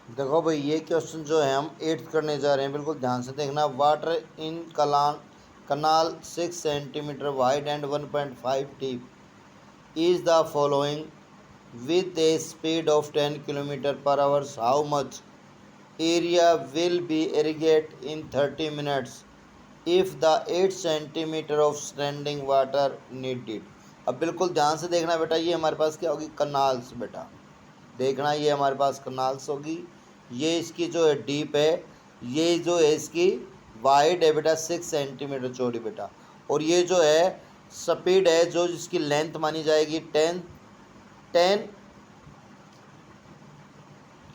देखो भाई, ये क्वेश्चन जो है हम 8th करने जा रहे हैं, बिल्कुल ध्यान से देखना। Water in canal 6 centimetre wide and 1.5 deep is the following with a speed of 10 kilometer per hour. How much area will be irrigated in 30 minutes if the 8 centimeter of standing water needed? अब बिल्कुल ध्यान से देखना बेटा, ये हमारे पास क्या होगी, कनाल्स बेटा। देखना, ये हमारे पास कनाल्स होगी, ये इसकी जो है डीप है, ये जो है इसकी वाइड है बेटा 6 सेंटीमीटर चौड़ी बेटा। और ये जो है स्पीड है, जो जिसकी लेंथ मानी जाएगी 10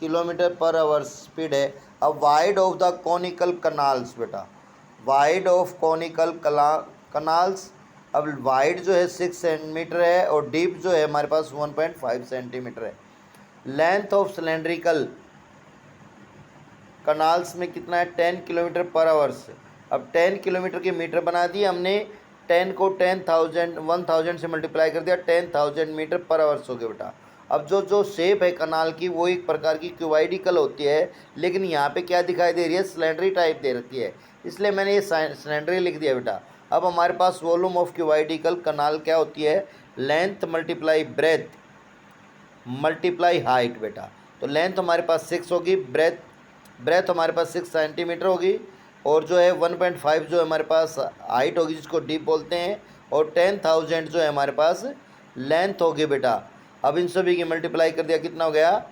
किलोमीटर पर आवर स्पीड है। अब wide of the conical canals बेटा, वाइड ऑफ कॉनिकल कनाल्स। अब वाइड जो है 6 सेंटीमीटर है और डीप जो है हमारे पास 1.5 सेंटीमीटर है। लेंथ ऑफ सिलेंड्रिकल कनाल्स में कितना है, 10 किलोमीटर पर आवर्स। अब 10 किलोमीटर के मीटर बना दिए हमने, 10 को 10,000 से मल्टीप्लाई कर दिया, 10,000 मीटर पर आवर्स हो गया बेटा। अब जो शेप है कनाल की वो एक प्रकार की क्यूबाइडिकल होती है, लेकिन यहाँ पे क्या दिखाई दे रही है, सिलेंडरी टाइप दे रखी है, इसलिए मैंने ये सिलेंडरी लिख दिया बेटा। अब हमारे पास वॉल्यूम ऑफ क्यूबाइडिकल कनाल क्या होती है, length multiply breath multiply height बेटा। तो लेंथ हमारे पास 6 होगी, ब्रेथ हमारे पास 6 सेंटीमीटर होगी, और जो है 1.5 जो हमारे पास हाइट होगी जिसको डीप बोलते हैं, और 10,000 जो है हमारे पास लेंथ होगी बेटा। अब इन सभी की मल्टीप्लाई कर दिया, कितना हो गया,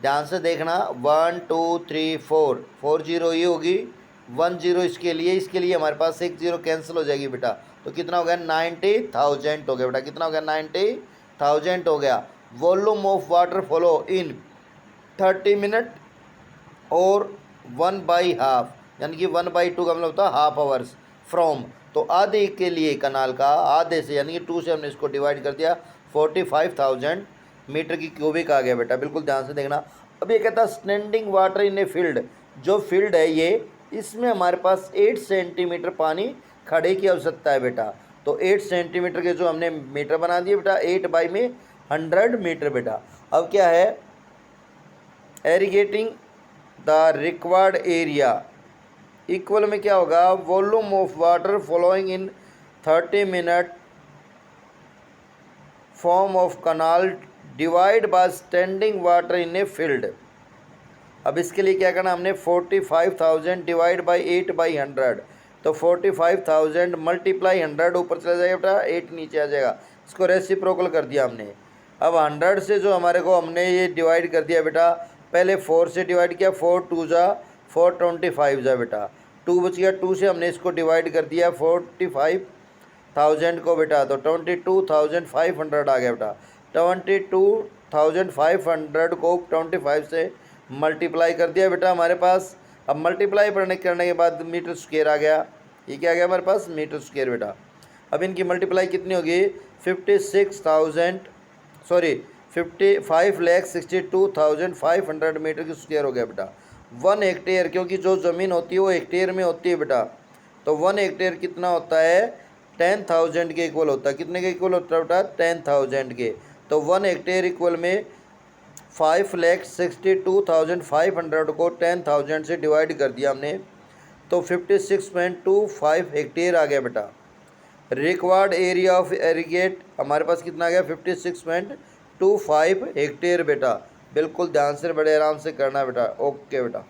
ध्यान से देखना, 1 2 3 4 4 जीरो ये होगी, 1 जीरो इसके लिए हमारे पास 1 जीरो कैंसिल हो जाएगी बेटा। तो कितना हो गया, 90,000 हो गया बेटा। कितना हो गया, 90,000 हो गया। Volume of water follow in 30 minute और 1/2, यानी कि 1/2 का मतलब होता है हाफ आवर्स फ्रॉम। तो आधे के लिए कनाल का, आधे से यानी कि 2 से हमने इसको डिवाइड कर दिया, 45,000 मीटर की क्यूबिक आ गया बेटा। बिल्कुल ध्यान से देखना। अब ये कहता है standing water in a field, जो फील्ड है ये, इसमें हमारे पास 8 सेंटीमीटर पानी खड़े की आवश्यकता है बेटा। तो 8 सेंटीमीटर के जो हमने मीटर बना दिए बेटा, 8 बाई में 100 मीटर बेटा। अब क्या है, irrigating the required area equal में क्या होगा, volume of water following in 30 minute form of canal divide by standing water in a field. अब इसके लिए क्या करना हमने, 45,000 डिवाइड बाई 8/100। तो 45,000 मल्टीप्लाई 100 ऊपर चला जाएगा बेटा, 8 नीचे आ जाएगा, इसको रेसिप्रोकल कर दिया हमने। अब 100 से जो हमारे को हमने ये डिवाइड कर दिया बेटा, पहले 4 से डिवाइड किया, 4 2 जा 4 25 जा बेटा, 2 बच गया, 2 से हमने इसको डिवाइड कर दिया 45,000 को बेटा, तो 22,500 आ गया बेटा। 22,500 को 25 से मल्टीप्लाई कर दिया बेटा हमारे पास। अब मल्टीप्लाई करने के बाद मीटर स्क्वायर आ गया, ये क्या आ गया हमारे पास, मीटर स्क्वायर बेटा। अब इनकी मल्टीप्लाई कितनी होगी, 55,62,500 मीटर की स्क्वायर हो गया बेटा। 1 हेक्टेयर, क्योंकि जो ज़मीन होती है वो हेक्टेयर में होती है बेटा, तो 1 हेक्टेयर कितना होता है, 10,000 के इक्वल होता है। कितने के इक्वल होता है बेटा, 10,000 के। तो 1 हेक्टेयर इक्वल में 5,62,500 को 10,000 से डिवाइड कर दिया हमने, तो 56.25 हेक्टेयर आ गया बेटा। रिक्वायर्ड एरिया ऑफ एरीगेट हमारे पास कितना आ गया, 56.25 हेक्टेयर बेटा। बिल्कुल ध्यान से, बड़े आराम से करना बेटा। ओके बेटा।